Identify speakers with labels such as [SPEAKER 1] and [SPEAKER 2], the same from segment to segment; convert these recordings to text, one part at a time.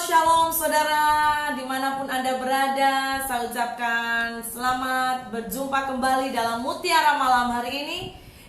[SPEAKER 1] Shalom saudara, dimanapun Anda berada, saya ucapkan selamat berjumpa kembali dalam Mutiara Malam hari ini.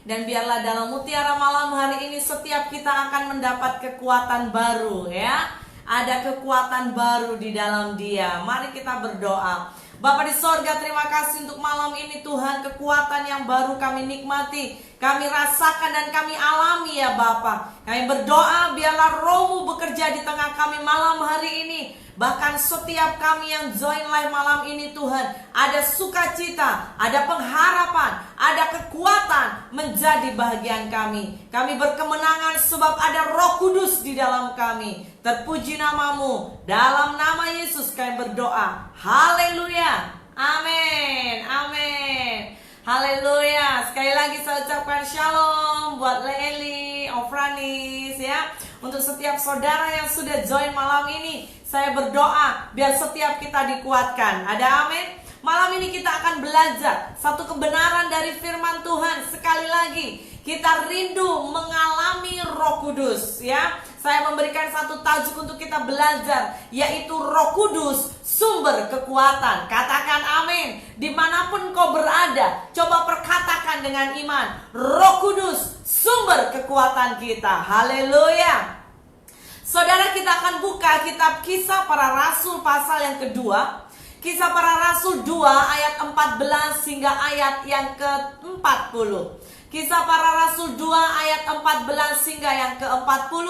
[SPEAKER 1] Dan biarlah dalam Mutiara Malam hari ini setiap kita akan mendapat kekuatan baru ya. Ada kekuatan baru di dalam Dia. Mari kita berdoa. Bapa di sorga, terima kasih untuk malam ini Tuhan. Kekuatan yang baru kami nikmati, kami rasakan dan kami alami ya Bapa. Kami berdoa biarlah Roh-Mu bekerja di tengah kami malam hari ini. Bahkan setiap kami yang join live malam ini Tuhan, ada sukacita, ada pengharapan, ada kekuatan menjadi bahagian kami. Kami berkemenangan sebab ada Roh Kudus di dalam kami. Terpuji nama-Mu. Dalam nama Yesus kami berdoa. Haleluya. Amin. Amin. Haleluya. Sekali lagi saya ucapkan shalom buat Leeli, Ofranis ya. Untuk setiap saudara yang sudah join malam ini, saya berdoa biar setiap kita dikuatkan. Ada amin? Malam ini kita akan belajar satu kebenaran dari firman Tuhan. Sekali lagi, kita rindu mengalami Roh Kudus ya. Saya memberikan satu tajuk untuk kita belajar, yaitu Roh Kudus, sumber kekuatan. Katakan amin. Dimanapun kau berada, coba perkatakan dengan iman. Roh Kudus, sumber kekuatan kita. Haleluya. Saudara, kita akan buka kitab Kisah Para Rasul pasal yang kedua. Kisah Para Rasul 2 ayat 14 hingga ayat yang ke-40. Kisah Para Rasul 2 ayat 14 hingga yang ke-40.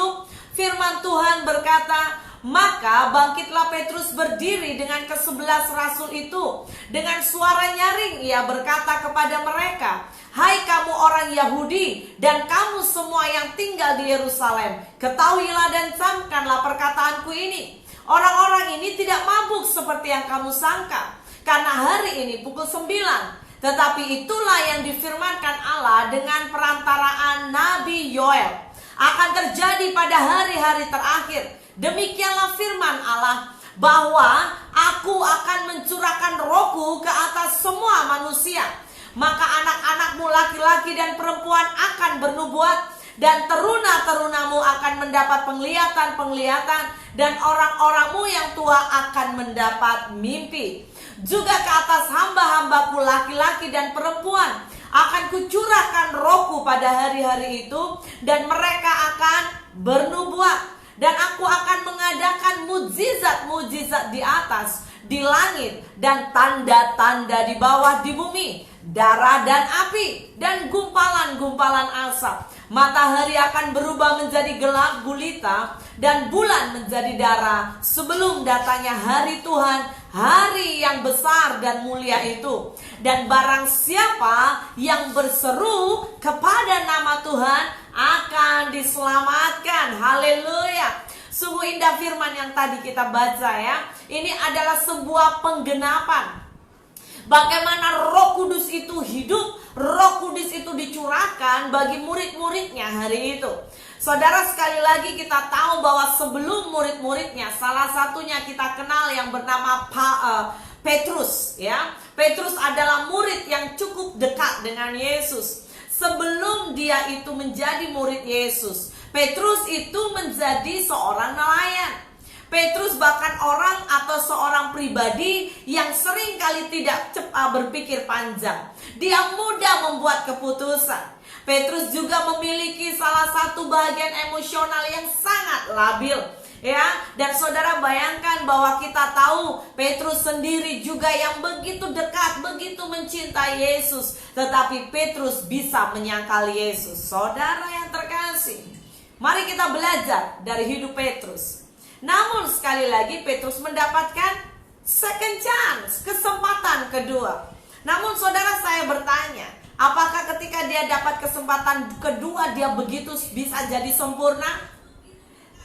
[SPEAKER 1] Firman Tuhan berkata, maka bangkitlah Petrus berdiri dengan ke-11 rasul itu. Dengan suara nyaring ia berkata kepada mereka, hai kamu orang Yahudi dan kamu semua yang tinggal di Yerusalem, ketahuilah dan camkanlah perkataanku ini. Orang-orang ini tidak mabuk seperti yang kamu sangka, karena hari ini pukul 9. Tetapi itulah yang difirmankan Allah dengan perantaraan Nabi Yoel akan terjadi pada hari-hari terakhir. Demikianlah firman Allah, bahwa aku akan mencurahkan rohku ke atas semua manusia. Maka anak-anakmu laki-laki dan perempuan akan bernubuat, dan teruna-terunamu akan mendapat penglihatan-penglihatan, dan orang-orangmu yang tua akan mendapat mimpi. Juga ke atas hamba-hambaku laki-laki dan perempuan akan kucurahkan rohku pada hari-hari itu, dan mereka akan bernubuat. Dan aku akan mengadakan mukjizat-mukjizat di atas, di langit, dan tanda-tanda di bawah di bumi, darah dan api, dan gumpalan-gumpalan asap. Matahari akan berubah menjadi gelap gulita, dan bulan menjadi darah, sebelum datangnya hari Tuhan, hari yang besar dan mulia itu. Dan barang siapa yang berseru kepada nama Tuhan akan diselamatkan. Haleluya. Sungguh indah firman yang tadi kita baca ya. Ini adalah sebuah penggenapan. Bagaimana Roh Kudus itu hidup, Roh Kudus itu dicurahkan bagi murid-muridnya hari itu. Saudara, sekali lagi kita tahu bahwa sebelum murid-muridnya, salah satunya kita kenal yang bernama Petrus ya. Petrus adalah murid yang cukup dekat dengan Yesus. Sebelum dia itu menjadi murid Yesus, Petrus itu menjadi seorang nelayan. Petrus bahkan orang atau seorang pribadi yang sering kali tidak cepat berpikir panjang. Dia mudah membuat keputusan. Petrus juga memiliki salah satu bagian emosional yang sangat labil ya. Dan saudara bayangkan bahwa kita tahu Petrus sendiri juga yang begitu dekat, begitu mencintai Yesus, tetapi Petrus bisa menyangkal Yesus. Saudara yang terkasih, mari kita belajar dari hidup Petrus. Namun sekali lagi Petrus mendapatkan second chance, kesempatan kedua. Namun saudara, saya bertanya, apakah ketika dia dapat kesempatan kedua dia begitu bisa jadi sempurna?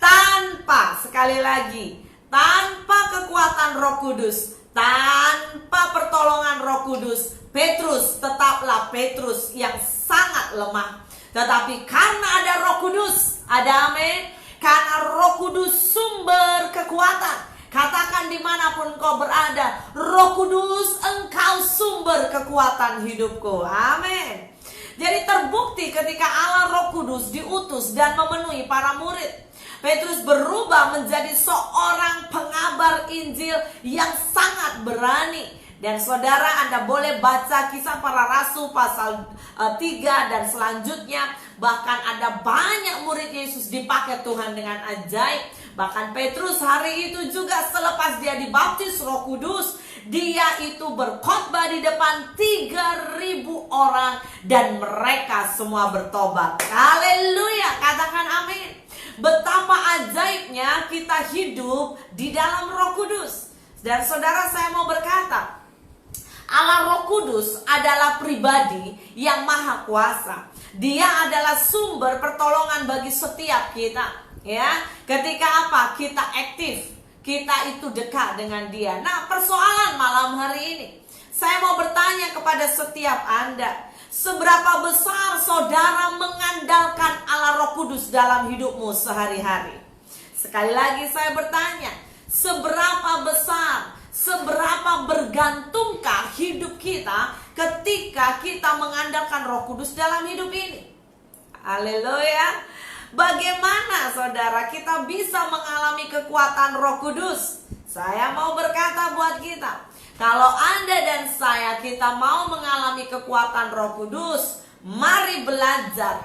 [SPEAKER 1] Tanpa, sekali lagi, tanpa kekuatan Roh Kudus, tanpa pertolongan Roh Kudus, Petrus tetaplah Petrus yang sangat lemah. Tetapi karena ada Roh Kudus, ada amin. Karena Roh Kudus sumber kekuatan. Katakan dimanapun kau berada, Roh Kudus, engkau sumber kekuatan hidupku. Amin. Jadi terbukti ketika Allah Roh Kudus diutus dan memenuhi para murid, Petrus berubah menjadi seorang Injil yang sangat berani. Dan saudara, Anda boleh baca Kisah Para Rasul pasal 3 dan selanjutnya. Bahkan ada banyak murid Yesus dipakai Tuhan dengan ajaib. Bahkan Petrus hari itu juga selepas dia dibaptis Roh Kudus, dia itu berkhotbah di depan 3.000 orang dan mereka semua bertobat. Haleluya, katakan amin. Betapa ajaibnya kita hidup di dalam Roh Kudus. Dan saudara, saya mau berkata, Allah Roh Kudus adalah pribadi yang maha kuasa. Dia adalah sumber pertolongan bagi setiap kita. Ya, ketika apa? Kita aktif, kita itu dekat dengan Dia. Nah, persoalan malam hari ini, saya mau bertanya kepada setiap Anda, seberapa besar saudara mengandalkan Allah Roh Kudus dalam hidupmu sehari-hari? Sekali lagi saya bertanya, seberapa besar, seberapa bergantungkah hidup kita ketika kita mengandalkan Roh Kudus dalam hidup ini? Haleluya. Bagaimana saudara kita bisa mengalami kekuatan Roh Kudus? Saya mau berkata buat kita, kalau Anda dan saya kita mau mengalami kekuatan Roh Kudus, mari belajar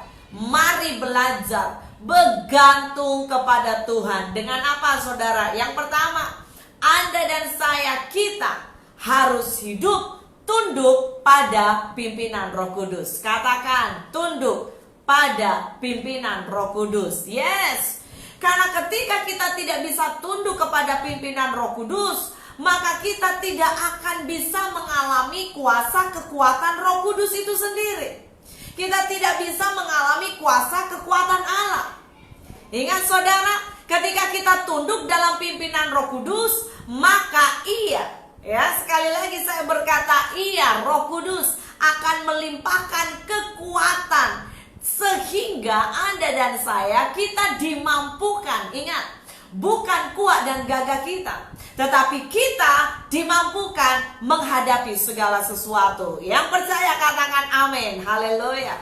[SPEAKER 1] bergantung kepada Tuhan. Dengan apa saudara? Yang pertama, Anda dan saya, kita harus hidup tunduk pada pimpinan Roh Kudus. Katakan, tunduk pada pimpinan Roh Kudus. Yes. Karena ketika kita tidak bisa tunduk kepada pimpinan Roh Kudus, maka kita tidak akan bisa mengalami kuasa kekuatan Roh Kudus itu sendiri. Kita tidak bisa mengalami kuasa kekuatan Allah. Ingat saudara, ketika kita tunduk dalam pimpinan Roh Kudus, maka sekali lagi saya berkata, Roh Kudus akan melimpahkan kekuatan sehingga Anda dan saya kita dimampukan. Ingat, bukan kuat dan gagah kita, tetapi kita dimampukan menghadapi segala sesuatu. Yang percaya katakan amin. Haleluya.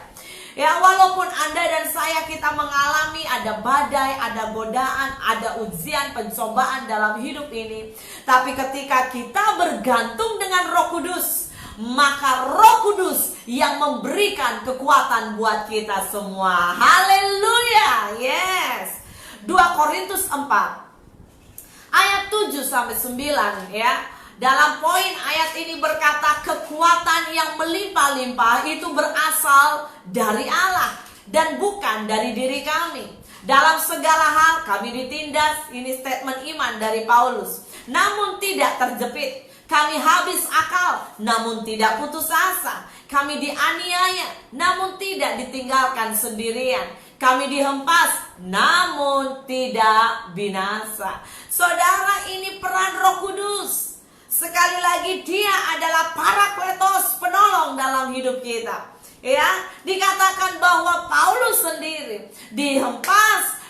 [SPEAKER 1] Ya, walaupun Anda dan saya kita mengalami ada badai, ada godaan, ada ujian, pencobaan dalam hidup ini, tapi ketika kita bergantung dengan Roh Kudus, maka Roh Kudus yang memberikan kekuatan buat kita semua. Haleluya. Yes. 2 Korintus 4 ayat 7 sampai 9 ya. Dalam poin ayat ini berkata, kekuatan yang melimpah-limpah itu berasal dari Allah dan bukan dari diri kami. Dalam segala hal kami ditindas, ini statement iman dari Paulus, namun tidak terjepit. Kami habis akal, namun tidak putus asa. Kami dianiaya, namun tidak ditinggalkan sendirian. Kami dihempas, namun tidak binasa. Saudara, ini peran Roh Kudus. Sekali lagi, Dia adalah Parakletos, penolong dalam hidup kita. Ya, dikatakan bahwa Paulus sendiri dihempas,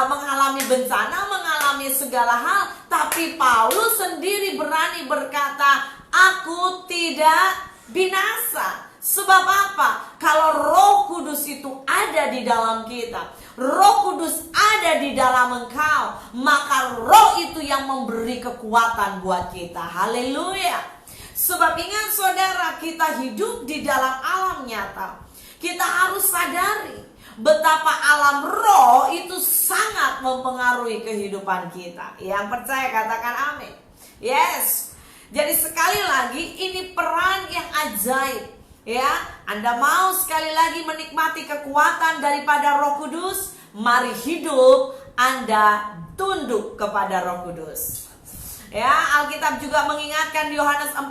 [SPEAKER 1] mengalami bencana, mengalami segala hal, tapi Paulus sendiri berani berkata, aku tidak binasa. Sebab apa? Kalau Roh Kudus itu ada di dalam kita, Roh Kudus ada di dalam engkau, maka Roh itu yang memberi kekuatan buat kita. Haleluya. Sebab ingat saudara, kita hidup di dalam alam nyata. Kita harus sadari betapa alam roh itu sangat mempengaruhi kehidupan kita. Yang percaya katakan amin. Yes. Jadi sekali lagi, ini peran yang ajaib. Ya, Anda mau sekali lagi menikmati kekuatan daripada Roh Kudus? Mari hidup Anda tunduk kepada Roh Kudus. Ya, Alkitab juga mengingatkan Yohanes 14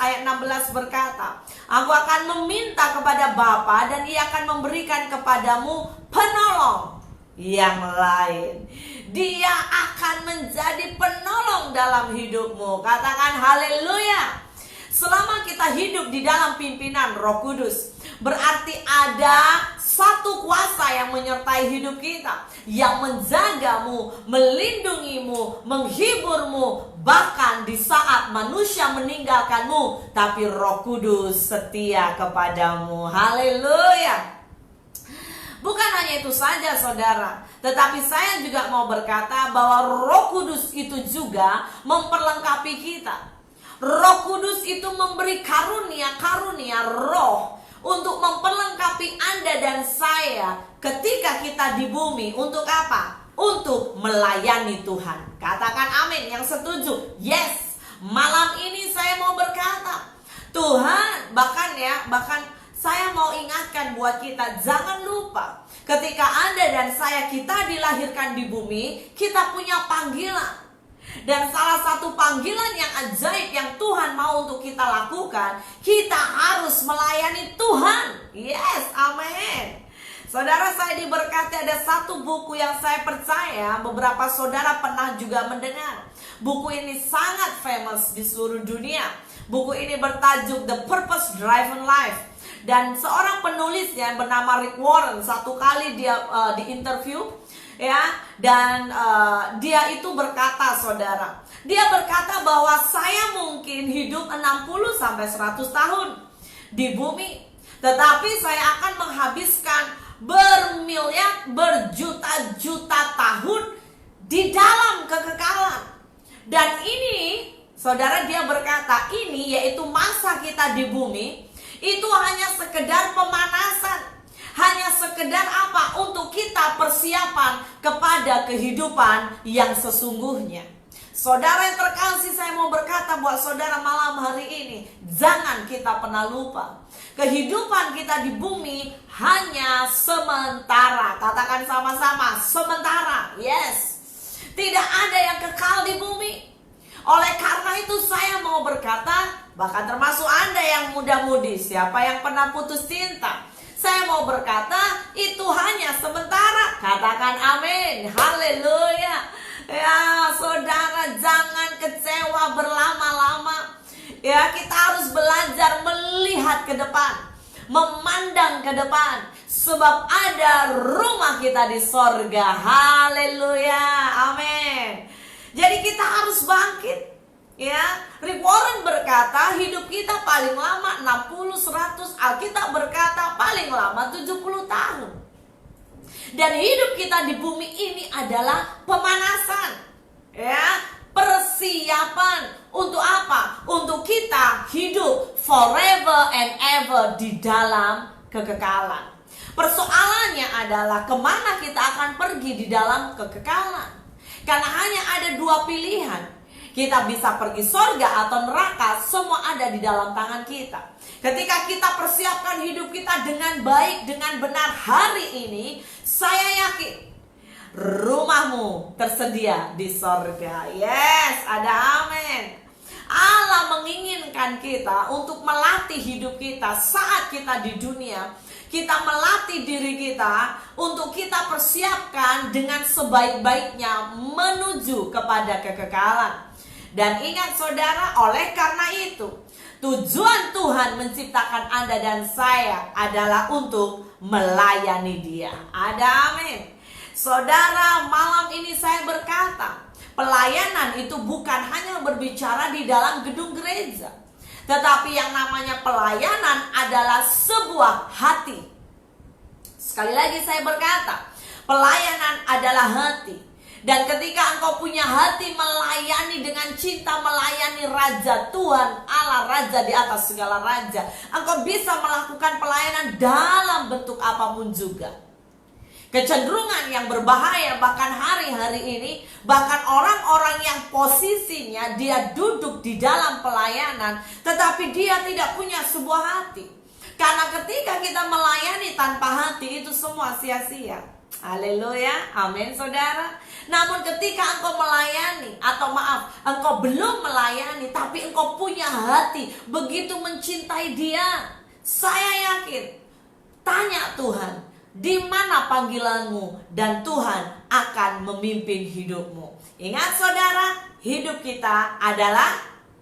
[SPEAKER 1] ayat 16 berkata, aku akan meminta kepada Bapa dan Ia akan memberikan kepadamu penolong yang lain. Dia akan menjadi penolong dalam hidupmu. Katakan haleluya. Selama kita hidup di dalam pimpinan Roh Kudus, berarti ada satu kuasa yang menyertai hidup kita, yang menjagamu, melindungimu, menghiburmu, bahkan di saat manusia meninggalkanmu, tapi Roh Kudus setia kepadamu. Haleluya. Bukan hanya itu saja saudara, tetapi saya juga mau berkata bahwa Roh Kudus itu juga memperlengkapi kita. Roh Kudus itu memberi karunia roh untuk memperlengkapi Anda dan saya ketika kita di bumi. Untuk apa? Untuk melayani Tuhan. Katakan amin yang setuju. Yes, malam ini saya mau berkata, Tuhan, bahkan saya mau ingatkan buat kita, jangan lupa ketika Anda dan saya kita dilahirkan di bumi, kita punya panggilan. Dan salah satu panggilan yang ajaib yang Tuhan mau untuk kita lakukan, kita harus melayani Tuhan. Yes, amin. Saudara, saya diberkati ada satu buku yang saya percaya beberapa saudara pernah juga mendengar. Buku ini sangat famous di seluruh dunia. Buku ini bertajuk The Purpose Driven Life. Dan seorang penulisnya bernama Rick Warren, satu kali dia diinterview, ya, dan dia itu berkata, saudara, dia berkata bahwa saya mungkin hidup 60 sampai 100 tahun di bumi, tetapi saya akan menghabiskan berjuta-juta tahun di dalam kekekalan. Dan ini, saudara, dia berkata, ini yaitu masa kita di bumi, itu hanya sekedar pemanasan. Hanya sekedar apa? Untuk kita persiapan kepada kehidupan yang sesungguhnya. Saudara yang terkasih, saya mau berkata buat saudara malam hari ini, jangan kita pernah lupa, kehidupan kita di bumi hanya sementara. Katakan sama-sama, sementara. Yes, tidak ada yang kekal di bumi. Oleh karena itu saya mau berkata, bahkan termasuk Anda yang muda-mudi, siapa yang pernah putus cinta, saya mau berkata, itu hanya sementara. Katakan amin, haleluya. Ya saudara, jangan kecewa berlama-lama. Ya, kita harus belajar melihat ke depan, memandang ke depan, sebab ada rumah kita di sorga. Haleluya, amin. Jadi kita harus bangkit. Ya, Rick Warren berkata hidup kita paling lama 60, 100, Alkitab berkata paling lama 70 tahun. Dan hidup kita di bumi ini adalah pemanasan. Ya, persiapan untuk apa? Untuk kita hidup forever and ever di dalam kekekalan. Persoalannya adalah kemana kita akan pergi di dalam kekekalan. Karena hanya ada dua pilihan. Kita bisa pergi sorga atau neraka, semua ada di dalam tangan kita. Ketika kita persiapkan hidup kita dengan baik, dengan benar hari ini, saya yakin rumahmu tersedia di sorga. Yes, ada amin. Allah menginginkan kita untuk melatih hidup kita saat kita di dunia. Kita melatih diri kita untuk kita persiapkan dengan sebaik-baiknya menuju kepada kekekalan. Dan ingat saudara, oleh karena itu, tujuan Tuhan menciptakan Anda dan saya adalah untuk melayani Dia. Ada amin. Saudara, malam ini saya berkata, pelayanan itu bukan hanya berbicara di dalam gedung gereja, tetapi yang namanya pelayanan adalah sebuah hati. Sekali lagi saya berkata, pelayanan adalah hati. Dan ketika engkau punya hati melayani dengan cinta, melayani Raja Tuhan Allah, Raja di atas segala raja, engkau bisa melakukan pelayanan dalam bentuk apapun juga. Kecenderungan yang berbahaya bahkan hari-hari ini, bahkan orang-orang yang posisinya dia duduk di dalam pelayanan, tetapi dia tidak punya sebuah hati. Karena ketika kita melayani tanpa hati, itu semua sia-sia. Haleluya, amin saudara. Namun ketika engkau melayani, atau maaf, engkau belum melayani, tapi engkau punya hati begitu mencintai Dia, saya yakin, tanya Tuhan, di mana panggilanmu, dan Tuhan akan memimpin hidupmu. Ingat saudara, hidup kita adalah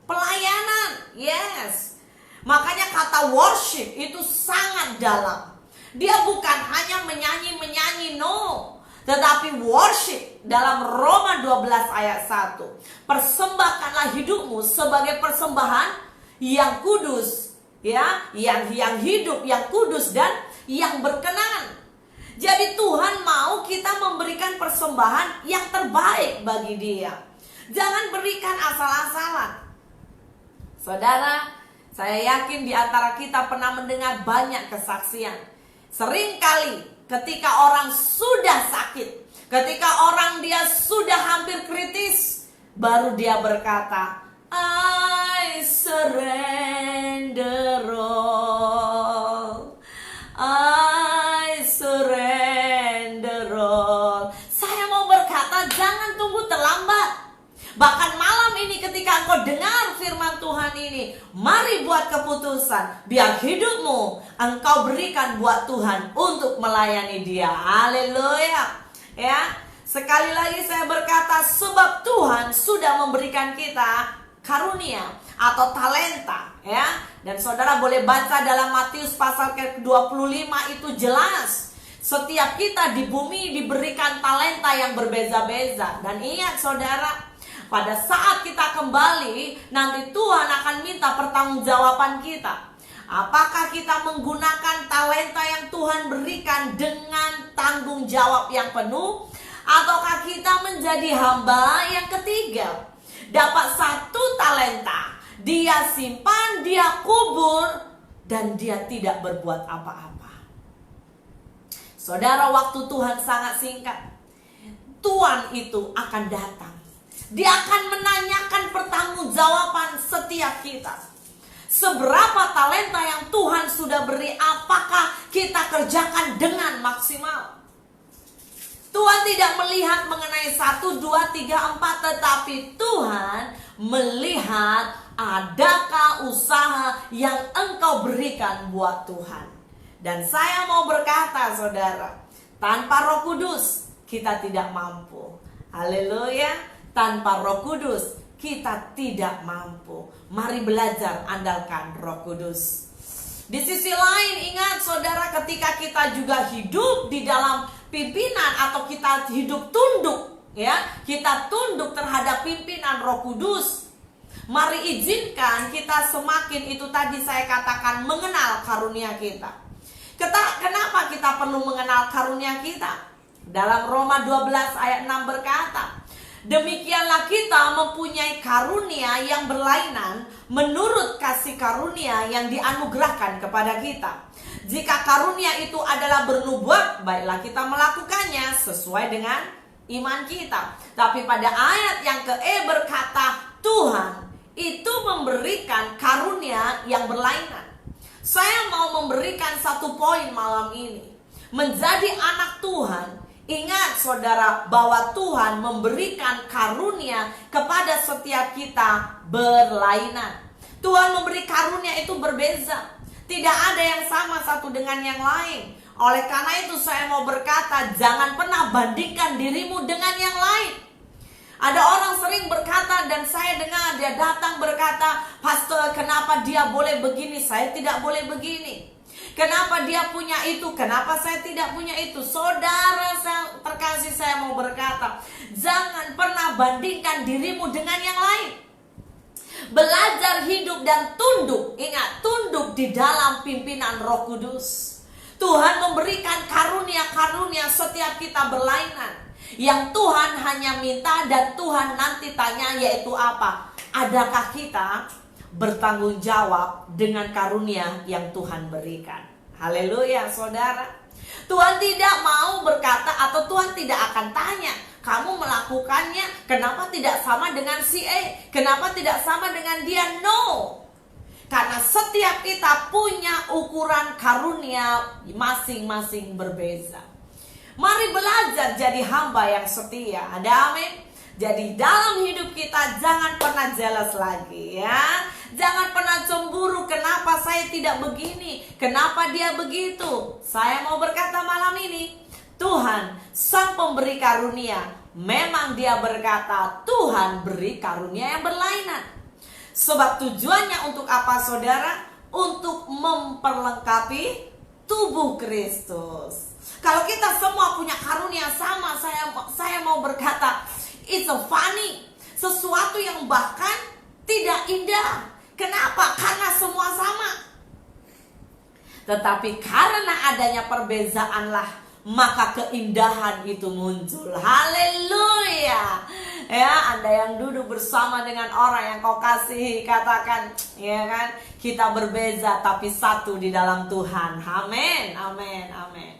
[SPEAKER 1] pelayanan. Yes. Makanya kata worship itu sangat dalam. Dia bukan hanya menyanyi-menyanyi, no. Tetapi worship dalam Roma 12 ayat 1. Persembahkanlah hidupmu sebagai persembahan yang kudus, ya, yang hidup, yang kudus dan yang berkenan. Jadi Tuhan mau kita memberikan persembahan yang terbaik bagi Dia. Jangan berikan asal-asalan. Saudara, saya yakin di antara kita pernah mendengar banyak kesaksian. Seringkali ketika orang sudah sakit, ketika orang dia sudah hampir kritis, baru dia berkata, I surrender all. I surrender all. Saya mau berkata, jangan tunggu terlambat. Bahkan malam ini ketika engkau dengar firman Tuhan ini, mari buat keputusan. Biar hidupmu engkau berikan buat Tuhan untuk melayani Dia. Haleluya. Ya, sekali lagi saya berkata, sebab Tuhan sudah memberikan kita karunia atau talenta, ya. Dan saudara boleh baca dalam Matius pasal ke-25 itu jelas. Setiap kita di bumi diberikan talenta yang berbeza-beza. Dan ingat saudara, pada saat kita kembali, nanti Tuhan akan minta pertanggungjawaban kita. Apakah kita menggunakan talenta yang Tuhan berikan dengan tanggung jawab yang penuh, ataukah kita menjadi hamba yang ketiga? Dapat satu talenta, dia simpan, dia kubur, dan dia tidak berbuat apa-apa. Saudara, waktu Tuhan sangat singkat. Tuhan itu akan datang. Dia akan menanyakan pertanggungjawaban setiap kita. Seberapa talenta yang Tuhan sudah beri, apakah kita kerjakan dengan maksimal? Tuhan tidak melihat mengenai 1, 2, 3, 4, tetapi Tuhan melihat adakah usaha yang engkau berikan buat Tuhan. Dan saya mau berkata saudara, tanpa Roh Kudus kita tidak mampu. Haleluya. Tanpa Roh Kudus kita tidak mampu. Mari belajar andalkan Roh Kudus. Di sisi lain ingat saudara, ketika kita juga hidup di dalam pimpinan atau kita hidup tunduk, ya, kita tunduk terhadap pimpinan Roh Kudus. Mari izinkan kita semakin, itu tadi saya katakan, mengenal karunia kita. Kenapa kita perlu mengenal karunia kita? Dalam Roma 12 ayat 6 berkata, demikianlah kita mempunyai karunia yang berlainan menurut kasih karunia yang dianugerahkan kepada kita. Jika karunia itu adalah bernubuat, baiklah kita melakukannya sesuai dengan iman kita. Tapi pada ayat yang ke-E berkata, Tuhan itu memberikan karunia yang berlainan. Saya mau memberikan satu poin malam ini. Menjadi anak Tuhan, ingat saudara, bahwa Tuhan memberikan karunia kepada setiap kita berlainan. Tuhan memberi karunia itu berbeza. Tidak ada yang sama satu dengan yang lain. Oleh karena itu saya mau berkata, jangan pernah bandingkan dirimu dengan yang lain. Ada orang sering berkata, dan saya dengar dia datang berkata, pastor, kenapa dia boleh begini, saya tidak boleh begini. Kenapa dia punya itu, kenapa saya tidak punya itu? Saudara terkasih, saya mau berkata, jangan pernah bandingkan dirimu dengan yang lain. Belajar hidup dan tunduk. Ingat, tunduk di dalam pimpinan Roh Kudus. Tuhan memberikan karunia-karunia setiap kita berlainan. Yang Tuhan hanya minta dan Tuhan nanti tanya, yaitu apa? Adakah kita bertanggung jawab dengan karunia yang Tuhan berikan? Haleluya saudara. Tuhan tidak mau berkata, atau Tuhan tidak akan tanya, kamu melakukannya kenapa tidak sama dengan si A, kenapa tidak sama dengan dia? No. Karena setiap kita punya ukuran karunia masing-masing berbeza. Mari belajar jadi hamba yang setia. Ada amin? Jadi dalam hidup kita jangan pernah jealous lagi, ya. Jangan pernah cemburu, kenapa saya tidak begini, kenapa dia begitu. Saya mau berkata malam ini, Tuhan sang pemberi karunia. Memang dia berkata, Tuhan beri karunia yang berlainan. Sebab tujuannya untuk apa saudara? Untuk memperlengkapi tubuh Kristus. Kalau kita semua punya karunia sama, saya mau berkata, it's a funny, sesuatu yang bahkan tidak indah. Kenapa? Karena semua sama. Tetapi karena adanya perbezaanlah maka keindahan itu muncul. Haleluya. Ya, Anda yang duduk bersama dengan orang yang kau kasihi, katakan, ya kan, kita berbeza tapi satu di dalam Tuhan. Amin, amin, amin.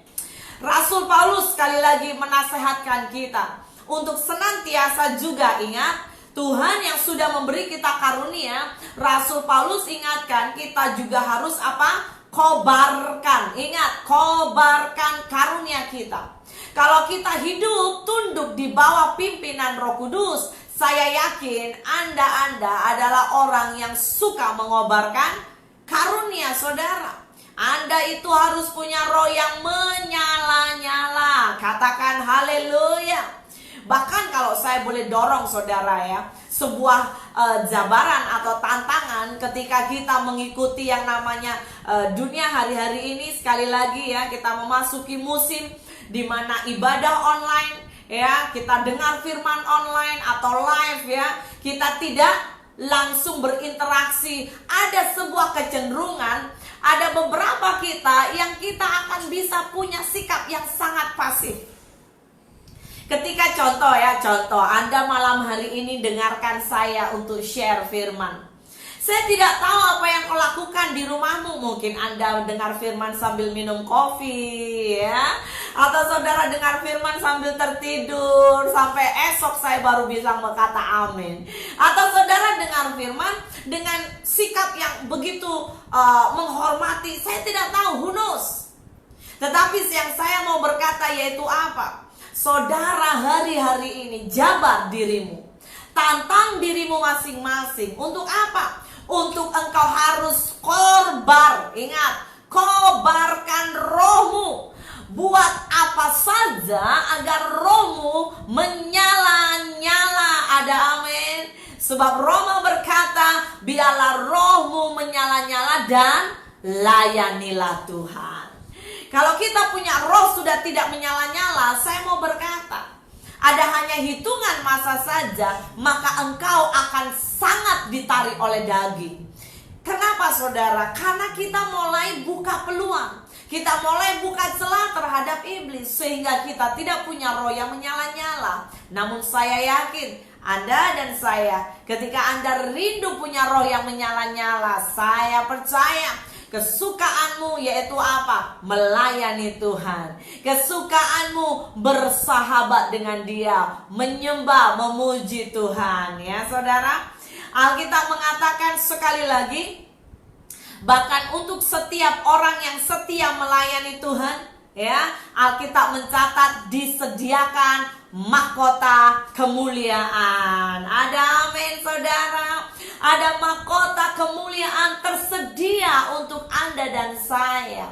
[SPEAKER 1] Rasul Paulus sekali lagi menasehatkan kita untuk senantiasa juga ingat Tuhan yang sudah memberi kita karunia. Rasul Paulus ingatkan kita juga harus apa? Kobarkan. Ingat, kobarkan karunia kita. Kalau kita hidup tunduk di bawah pimpinan Roh Kudus, saya yakin Anda adalah orang yang suka mengobarkan karunia, saudara. Anda itu harus punya roh yang menyala-nyala. Katakan haleluya. Bahkan kalau saya boleh dorong saudara ya, sebuah jabaran atau tantangan ketika kita mengikuti yang namanya dunia hari-hari ini. Sekali lagi ya, kita memasuki musim di mana ibadah online ya, kita dengar firman online atau live ya, kita tidak langsung berinteraksi. Ada sebuah kecenderungan, ada beberapa kita yang kita akan bisa punya sikap yang sangat pasif. Ketika contoh Anda malam hari ini dengarkan saya untuk share firman. Saya tidak tahu apa yang kau lakukan di rumahmu. Mungkin Anda dengar firman sambil minum kopi ya, atau saudara dengar firman sambil tertidur sampai esok saya baru bisa berkata amin. Atau saudara dengar firman dengan sikap yang begitu menghormati. Saya tidak tahu, who knows. Tetapi yang saya mau berkata yaitu apa? Saudara, hari-hari ini jabat dirimu, tantang dirimu masing-masing. Untuk apa? Untuk engkau harus korbar. Ingat, kobarkan rohmu. Buat apa saja agar rohmu menyala-nyala. Ada amin. Sebab Roma berkata, biarlah rohmu menyala-nyala dan layanilah Tuhan. Kalau kita punya roh sudah tidak menyala-nyala, saya mau berkata, ada hanya hitungan masa saja, maka engkau akan sangat ditarik oleh daging. Kenapa saudara? Karena kita mulai buka peluang, kita mulai buka celah terhadap iblis, sehingga kita tidak punya roh yang menyala-nyala. Namun saya yakin Anda dan saya, ketika Anda rindu punya roh yang menyala-nyala, saya percaya kesukaanmu yaitu apa? Melayani Tuhan. Kesukaanmu bersahabat dengan Dia, menyembah, memuji Tuhan. Ya saudara, Alkitab mengatakan sekali lagi, bahkan untuk setiap orang yang setia melayani Tuhan, ya, Alkitab mencatat disediakan mahkota kemuliaan. Ada amin saudara. Ada mahkota kemuliaan tersedia untuk Anda dan saya.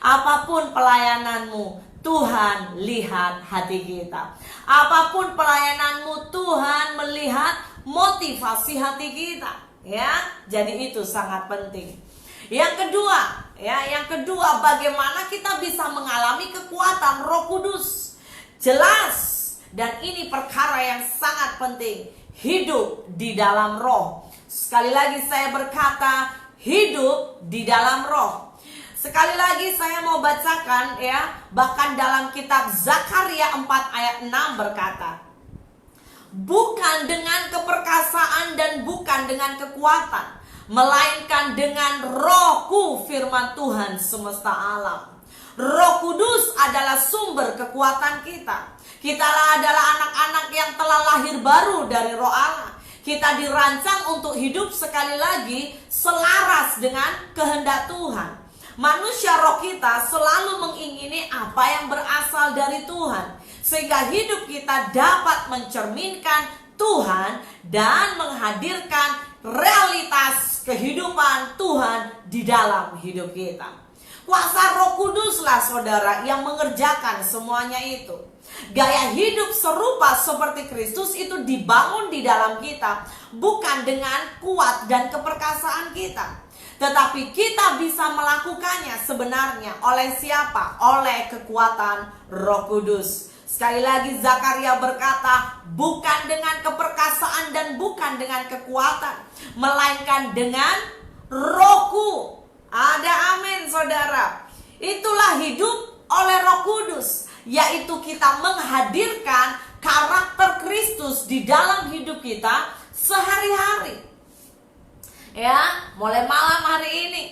[SPEAKER 1] Apapun pelayananmu, Tuhan lihat hati kita. Apapun pelayananmu, Tuhan melihat motivasi hati kita. Ya, jadi itu sangat penting. Yang kedua, bagaimana kita bisa mengalami kekuatan Roh Kudus? Jelas, dan ini perkara yang sangat penting. Hidup di dalam roh. Sekali lagi saya berkata, hidup di dalam roh. Sekali lagi saya mau bacakan ya, bahkan dalam kitab Zakaria 4 ayat 6 berkata, bukan dengan keperkasaan dan bukan dengan kekuatan, melainkan dengan rohku, firman Tuhan semesta alam. Roh Kudus adalah sumber kekuatan kita. Kita adalah anak-anak yang telah lahir baru dari roh Allah. Kita dirancang untuk hidup sekali lagi selaras dengan kehendak Tuhan. Manusia roh kita selalu mengingini apa yang berasal dari Tuhan, sehingga hidup kita dapat mencerminkan Tuhan dan menghadirkan realitas kehidupan Tuhan di dalam hidup kita. Kuasa Roh Kuduslah saudara yang mengerjakan semuanya itu. Gaya hidup serupa seperti Kristus itu dibangun di dalam kita, bukan dengan kuat dan keperkasaan kita, tetapi kita bisa melakukannya sebenarnya oleh siapa? Oleh kekuatan Roh Kudus. Sekali lagi Zakaria berkata, bukan dengan keperkasaan dan bukan dengan kekuatan, melainkan dengan rohku. Ada amin saudara. Itulah hidup oleh Roh Kudus. yaitu kita menghadirkan karakter Kristus di dalam hidup kita sehari-hari. Ya, mulai malam hari ini,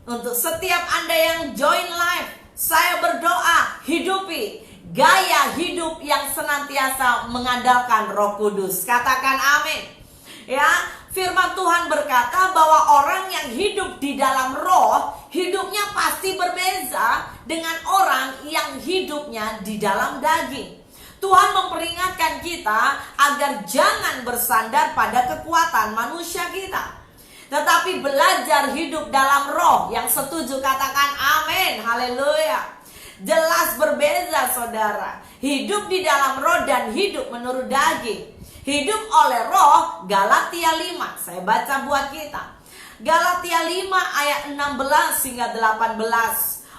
[SPEAKER 1] untuk setiap Anda yang join live, saya berdoa hidupi gaya hidup yang senantiasa mengandalkan Roh Kudus. Katakan amin. Ya, firman Tuhan berkata bahwa orang yang hidup di dalam roh, hidupnya pasti berbeza dengan orang yang hidupnya di dalam daging. Tuhan memperingatkan kita agar jangan bersandar pada kekuatan manusia kita, tetapi belajar hidup dalam roh. Yang setuju katakan amin, haleluya. Jelas berbeza saudara, hidup di dalam roh dan hidup menurut daging. Hidup oleh roh, Galatia 5. Saya baca buat kita. Galatia 5 ayat 16 hingga 18.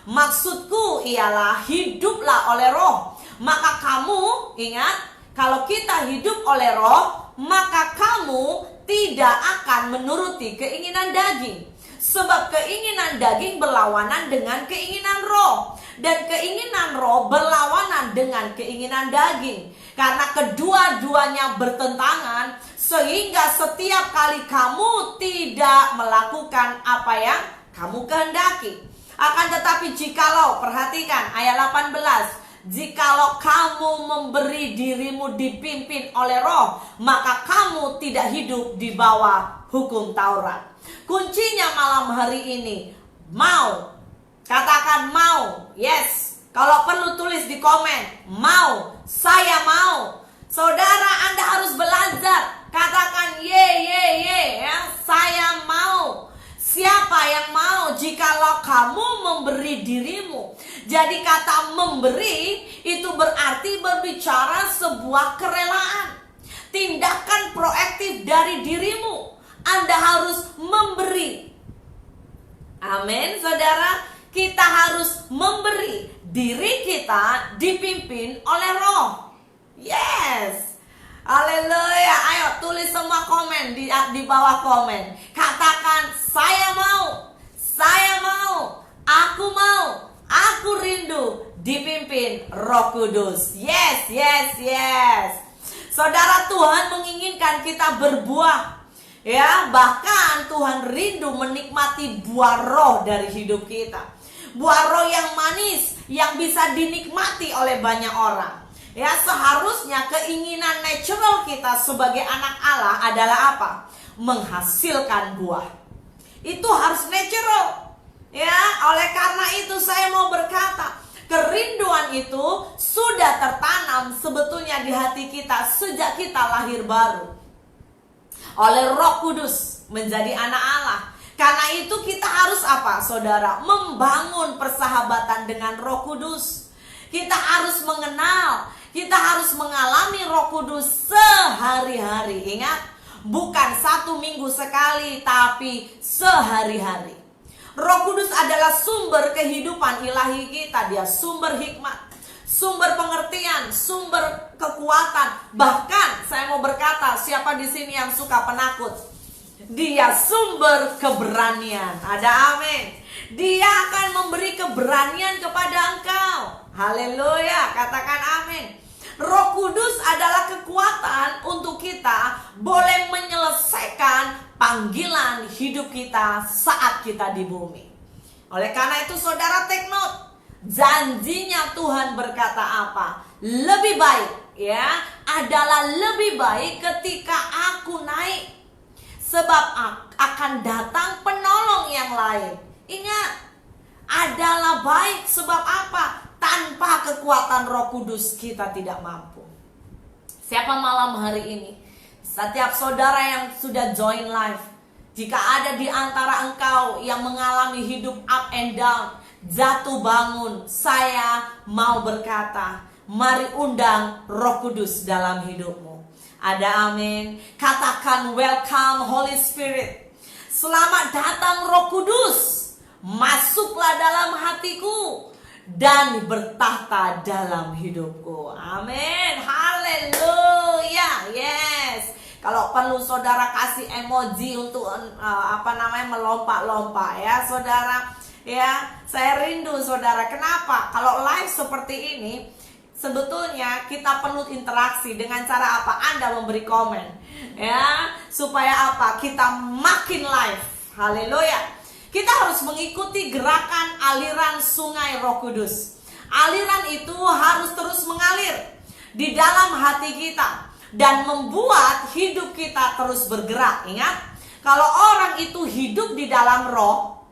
[SPEAKER 1] Maksudku ialah hiduplah oleh roh. Maka kamu, ingat, kalau kita hidup oleh roh, maka kamu tidak akan menuruti keinginan daging. Sebab keinginan daging berlawanan dengan keinginan roh, dan keinginan roh berlawanan dengan keinginan daging. Karena kedua-duanya bertentangan, sehingga setiap kali kamu tidak melakukan apa yang kamu kehendaki. Akan tetapi jikalau, perhatikan ayat 18, jikalau kamu memberi dirimu dipimpin oleh roh, maka kamu tidak hidup di bawah hukum Taurat. Kuncinya malam hari ini, mau. Katakan mau, yes. Kalau perlu tulis di komen, mau, saya mau. Saudara, Anda harus belajar. Katakan ye, ya, saya mau. Siapa yang mau jikalau kamu memberi dirimu? Jadi kata memberi itu berarti berbicara sebuah kerelaan, tindakan proaktif dari dirimu. Anda harus memberi. Amin, saudara. Kita harus memberi. Diri kita dipimpin oleh roh. Yes. Haleluya. Ayo tulis semua komen di bawah komen. Katakan saya mau. Saya mau. Aku mau. Aku rindu dipimpin Roh Kudus. Yes, yes, yes. Saudara, Tuhan menginginkan kita berbuah. Ya, bahkan Tuhan rindu menikmati buah roh dari hidup kita. Buah roh yang manis, yang bisa dinikmati oleh banyak orang. Ya, seharusnya keinginan natural kita sebagai anak Allah adalah apa? Menghasilkan buah. Itu harus natural. Ya, oleh karena itu saya mau berkata, kerinduan itu sudah tertanam sebetulnya di hati kita sejak kita lahir baru. Oleh Roh Kudus menjadi anak Allah. Karena itu kita harus apa, saudara? Membangun persahabatan dengan Roh Kudus. Kita harus mengenal, kita harus mengalami Roh Kudus sehari-hari. Ingat, bukan 1 minggu sekali, tapi sehari-hari. Roh Kudus adalah sumber kehidupan ilahi kita. Dia sumber hikmat, sumber pengertian, sumber kekuatan. Bahkan saya mau berkata, siapa di sini yang suka penakut? Dia sumber keberanian. Ada amin. Dia akan memberi keberanian kepada engkau. Haleluya. Katakan amin. Roh Kudus adalah kekuatan untuk kita boleh menyelesaikan panggilan hidup kita saat kita di bumi. Oleh karena itu saudara, take note. Janjinya Tuhan berkata apa? Lebih baik, ya, adalah lebih baik ketika aku naik, sebab akan datang penolong yang lain. Ingat, adalah baik sebab apa? Tanpa kekuatan Roh Kudus kita tidak mampu. Siapa malam hari ini? Setiap saudara yang sudah join live, jika ada di antara engkau yang mengalami hidup up and down, jatuh bangun, saya mau berkata, mari undang Roh Kudus dalam hidupmu. Ada amin. Katakan welcome Holy Spirit. Selamat datang Roh Kudus. Masuklah dalam hatiku dan bertahta dalam hidupku. Amin. Haleluya. Yes. Kalau perlu saudara kasih emoji untuk melompat-lompat ya saudara. Ya, saya rindu saudara. Kenapa? Kalau live seperti ini, sebetulnya kita perlu interaksi dengan cara apa? Anda memberi komen, ya, supaya apa? Kita makin live. Haleluya. Kita harus mengikuti gerakan aliran sungai Roh Kudus. Aliran itu harus terus mengalir di dalam hati kita dan membuat hidup kita terus bergerak. Ingat, kalau orang itu hidup di dalam roh,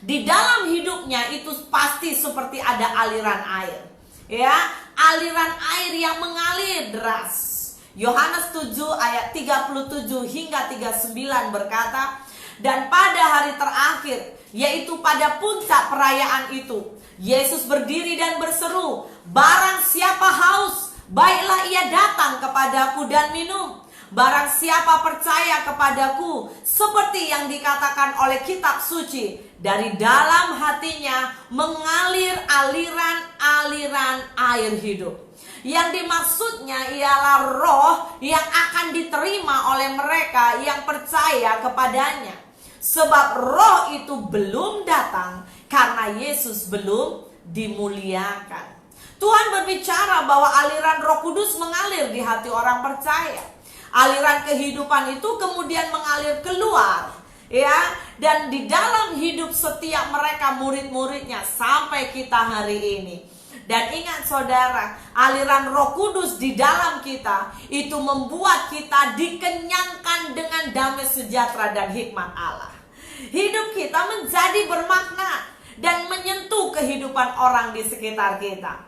[SPEAKER 1] di dalam hidupnya itu pasti seperti ada aliran air. Ya, aliran air yang mengalir deras. Yohanes 7 ayat 37 hingga 39 berkata, dan pada hari terakhir, yaitu pada puncak perayaan itu, Yesus berdiri dan berseru, barang siapa haus, baiklah ia datang kepadaku dan minum. Barang siapa percaya kepadaku, seperti yang dikatakan oleh kitab suci, dari dalam hatinya mengalir aliran-aliran air hidup. Yang dimaksudnya ialah roh yang akan diterima oleh mereka yang percaya kepadanya. Sebab roh itu belum datang karena Yesus belum dimuliakan. Tuhan berbicara bahwa aliran Roh Kudus mengalir di hati orang percaya. Aliran kehidupan itu kemudian mengalir keluar, ya, dan di dalam hidup setiap mereka murid-muridnya sampai kita hari ini. Dan ingat saudara, aliran Roh Kudus di dalam kita itu membuat kita dikenyangkan dengan damai sejahtera dan hikmat Allah. Hidup kita menjadi bermakna dan menyentuh kehidupan orang di sekitar kita.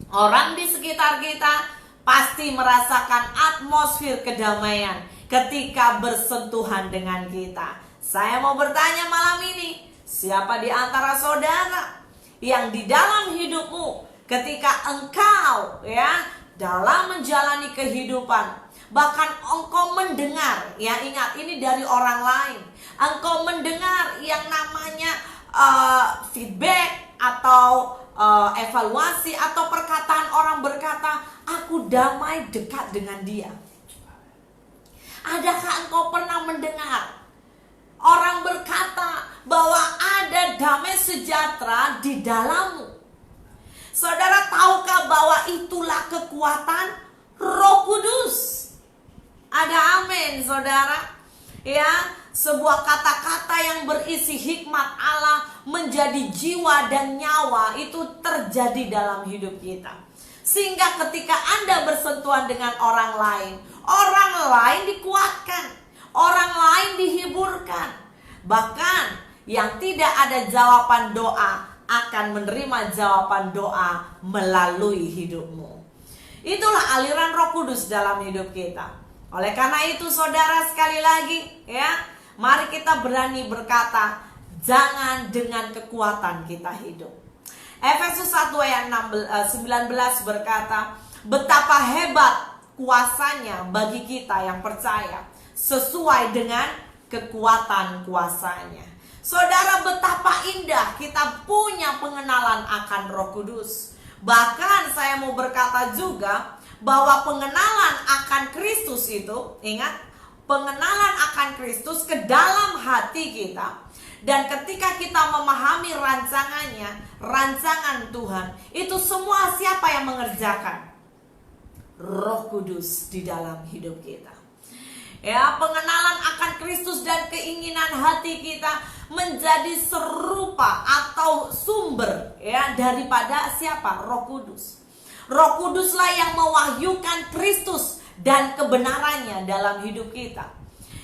[SPEAKER 1] Orang di sekitar kita pasti merasakan atmosfer kedamaian ketika bersentuhan dengan kita. Saya mau bertanya malam ini, siapa di antara saudara yang di dalam hidupmu ketika engkau, ya, dalam menjalani kehidupan, bahkan engkau mendengar, ya, ingat ini dari orang lain, engkau mendengar yang namanya feedback atau evaluasi atau perkataan orang berkata, aku damai dekat dengan dia. Adakah engkau pernah mendengar orang berkata bahwa ada damai sejahtera di dalammu? Saudara, tahukah bahwa itulah kekuatan Roh Kudus? Ada amin, saudara. Ya, sebuah kata-kata yang berisi hikmat Allah menjadi jiwa dan nyawa itu terjadi dalam hidup kita. Sehingga ketika Anda bersentuhan dengan orang lain dikuatkan, orang lain dihiburkan. Bahkan yang tidak ada jawaban doa akan menerima jawaban doa melalui hidupmu. Itulah aliran Roh Kudus dalam hidup kita. Oleh karena itu saudara, sekali lagi, ya, mari kita berani berkata, jangan dengan kekuatan kita hidup. Efesus 1 ayat 19 berkata, betapa hebat kuasanya bagi kita yang percaya, sesuai dengan kekuatan kuasanya. Saudara, betapa indah kita punya pengenalan akan Roh Kudus. Bahkan saya mau berkata juga bahwa pengenalan akan Kristus itu, ingat, pengenalan akan Kristus ke dalam hati kita. Dan ketika kita memahami rancangannya, rancangan Tuhan, itu semua siapa yang mengerjakan? Roh Kudus di dalam hidup kita. Ya, pengenalan akan Kristus dan keinginan hati kita menjadi serupa atau sumber, ya, daripada siapa? Roh Kudus. Roh Kuduslah yang mewahyukan Kristus dan kebenarannya dalam hidup kita.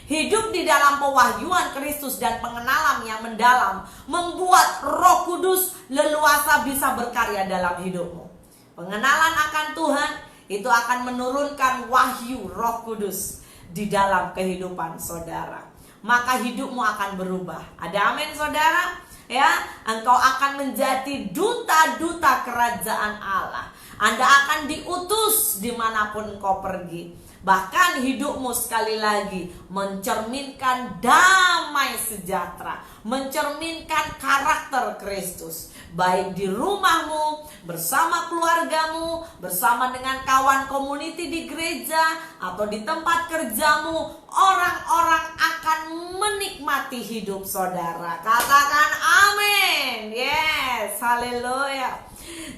[SPEAKER 1] Hidup di dalam pewahyuan Kristus dan pengenalan yang mendalam membuat Roh Kudus leluasa bisa berkarya dalam hidupmu. Pengenalan akan Tuhan itu akan menurunkan wahyu Roh Kudus di dalam kehidupan saudara. Maka hidupmu akan berubah. Ada amin, saudara? Ya, engkau akan menjadi duta-duta kerajaan Allah. Anda akan diutus dimanapun engkau pergi. Bahkan hidupmu sekali lagi mencerminkan damai sejahtera, mencerminkan karakter Kristus. Baik di rumahmu, bersama keluargamu, bersama dengan kawan community di gereja, atau di tempat kerjamu, orang-orang akan menikmati hidup saudara. Katakan amin. Yes, haleluya.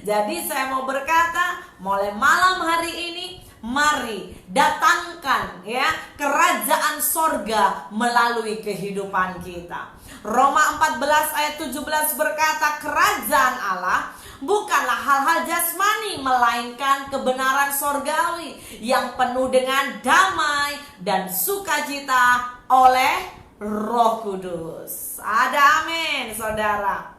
[SPEAKER 1] Jadi saya mau berkata, mulai malam hari ini, mari datangkan ya kerajaan sorga melalui kehidupan kita. Roma 14 ayat 17 berkata, kerajaan Allah bukanlah hal-hal jasmani, melainkan kebenaran sorgawi yang penuh dengan damai dan sukacita oleh Roh Kudus. Ada amin, saudara.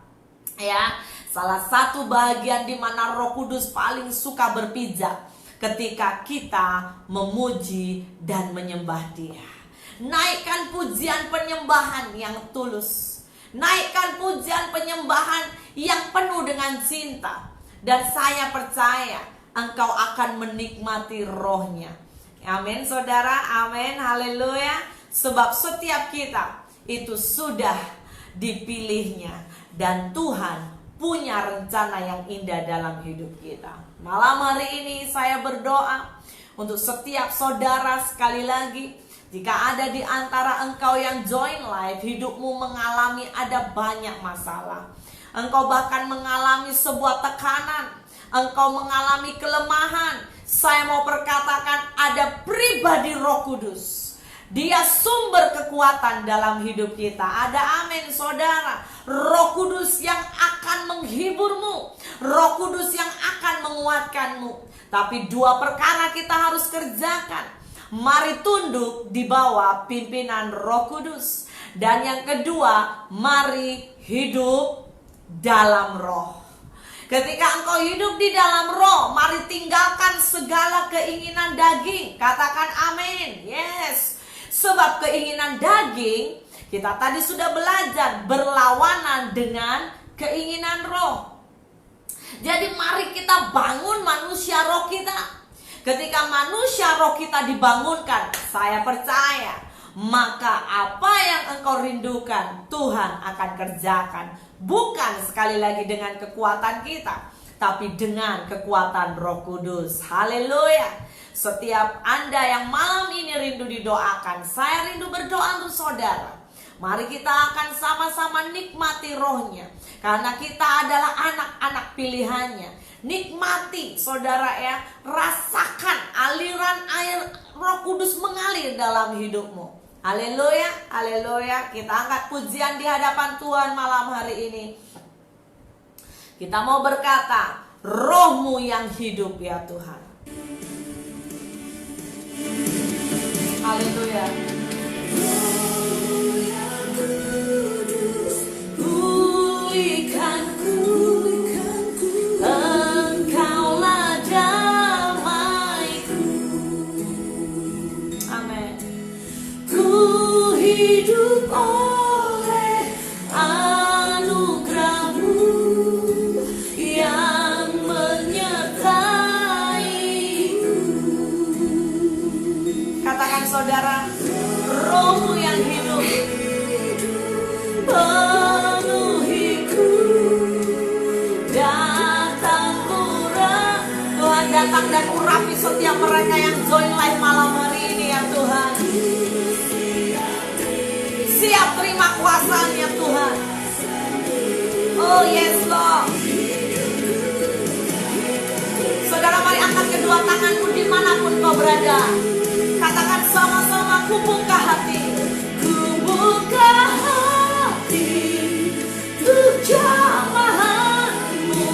[SPEAKER 1] Ya, salah satu bagian di mana Roh Kudus paling suka berpijak ketika kita memuji dan menyembah Dia. Naikkan pujian penyembahan yang tulus. Naikkan pujian penyembahan yang penuh dengan cinta. Dan saya percaya engkau akan menikmati rohnya. Amin, saudara. Amin, haleluya. Sebab setiap kita itu sudah dipilihnya. Dan Tuhan punya rencana yang indah dalam hidup kita. Malam hari ini saya berdoa untuk setiap saudara, sekali lagi, jika ada di antara engkau yang join live, hidupmu mengalami ada banyak masalah. Engkau bahkan mengalami sebuah tekanan, engkau mengalami kelemahan. Saya mau perkatakan, ada pribadi Roh Kudus. Dia sumber kekuatan dalam hidup kita. Ada amin, saudara. Roh Kudus yang akan menghiburmu, Roh Kudus yang akan menguatkanmu. Tapi dua perkara kita harus kerjakan. Mari tunduk di bawah pimpinan Roh Kudus. Dan yang kedua, mari hidup dalam roh. Ketika engkau hidup di dalam roh, mari tinggalkan segala keinginan daging. Katakan amin. Yes. Sebab keinginan daging, kita tadi sudah belajar, berlawanan dengan keinginan roh. Jadi mari kita bangun manusia roh kita. Ketika manusia roh kita dibangunkan, saya percaya, maka apa yang engkau rindukan, Tuhan akan kerjakan. Bukan sekali lagi dengan kekuatan kita, tapi dengan kekuatan Roh Kudus. Haleluya. Setiap Anda yang malam ini rindu didoakan, saya rindu berdoa untuk saudara. Mari kita akan sama-sama nikmati rohnya, karena kita adalah anak-anak pilihannya. Nikmati, saudara ya, rasakan aliran air Roh Kudus mengalir dalam hidupmu. Haleluya, haleluya. Kita angkat pujian di hadapan Tuhan malam hari ini. Kita mau berkata, rohmu yang hidup ya Tuhan. Haleluya.
[SPEAKER 2] Hidup oleh anugerah-Mu yang menyertai-Ku.
[SPEAKER 1] Katakan saudara, rohmu yang hidup
[SPEAKER 2] penuhiku, datang urap.
[SPEAKER 1] Tuhan datang dan urapi setiap mereka yang join live malam hari ini ya Tuhan. Siap terima kuasa-Nya Tuhan. Oh yes Lord. Saudara, mari angkat kedua tanganmu dimanapun kau berada. Katakan sama-sama, ku buka hati.
[SPEAKER 2] Ku buka hati untuk jamahan-Mu,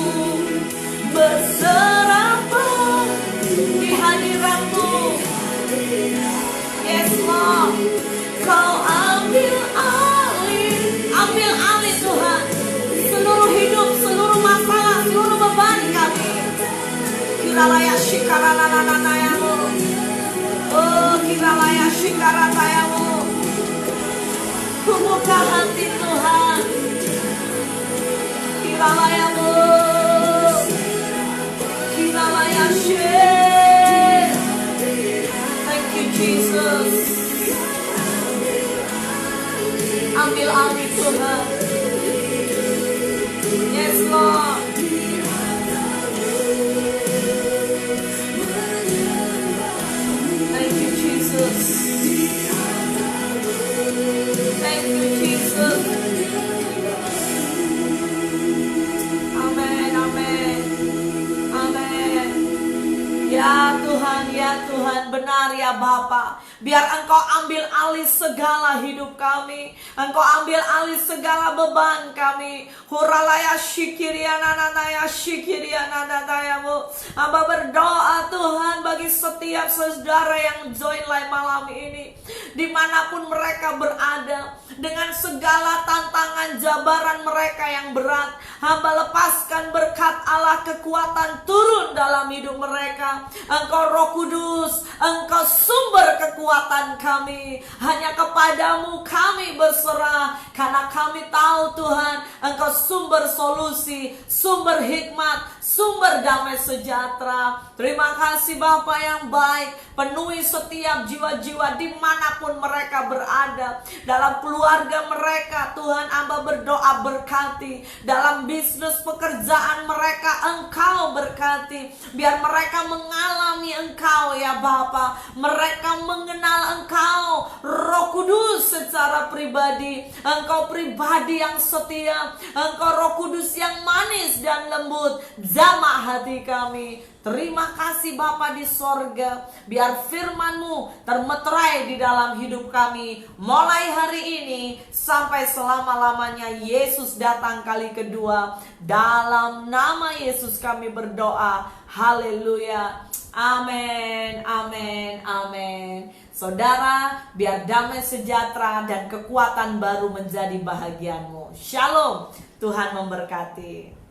[SPEAKER 2] berserah penuh
[SPEAKER 1] Di hadirat-Mu.
[SPEAKER 2] Yes Lord. Kau ambil alih
[SPEAKER 1] Tuhan, seluruh hidup, seluruh masalah, seluruh beban kami. Kiralaya shikaranananayamu. Oh, kiralaya shikaratayamu.
[SPEAKER 2] Ku buka hati Tuhan.
[SPEAKER 1] Kiralayamu. Kiralaya shi. Thank you Jesus. Ambil alih Tuhan. Yes Lord. Thank you Jesus. Thank you Jesus. Amen, amen. Tuhan, benar ya Bapa. Biar Engkau ambil alih segala hidup kami. Engkau ambil alih segala beban kami. Huralaya shikiriananaya shikiriananaya. Hamba berdoa Tuhan bagi setiap saudara yang join live malam ini, dimanapun mereka berada, dengan segala tantangan jabaran mereka yang berat, hamba lepaskan berkat Allah, kekuatan turun dalam hidup mereka. Engkau Roh Kudus, Engkau sumber kekuatan kami. Hanya kepadamu kami berserah, karena kami tahu Tuhan, Engkau sumber solusi, sumber hikmat, sumber damai sejahtera. Terima kasih Bapa yang baik. Penuhi setiap jiwa-jiwa dimanapun mereka berada, dalam keluarga mereka Tuhan, hamba berdoa berkati. Dalam bisnis pekerjaan mereka Engkau berkati. Biar mereka mengalami Engkau ya Bapa. Mereka mengenal Engkau Roh Kudus secara pribadi. Engkau pribadi yang setia, Engkau Roh Kudus yang manis dan lembut, jamah hati kami. Terima kasih Bapa di sorga. Biar firman-Mu termeterai di dalam hidup kami, mulai hari ini sampai selama-lamanya. Yesus datang kali kedua. Dalam nama Yesus kami berdoa. Haleluya. Amin, amin, amin. Saudara, biar damai sejahtera dan kekuatan baru menjadi bahagianmu. Shalom. Tuhan memberkati.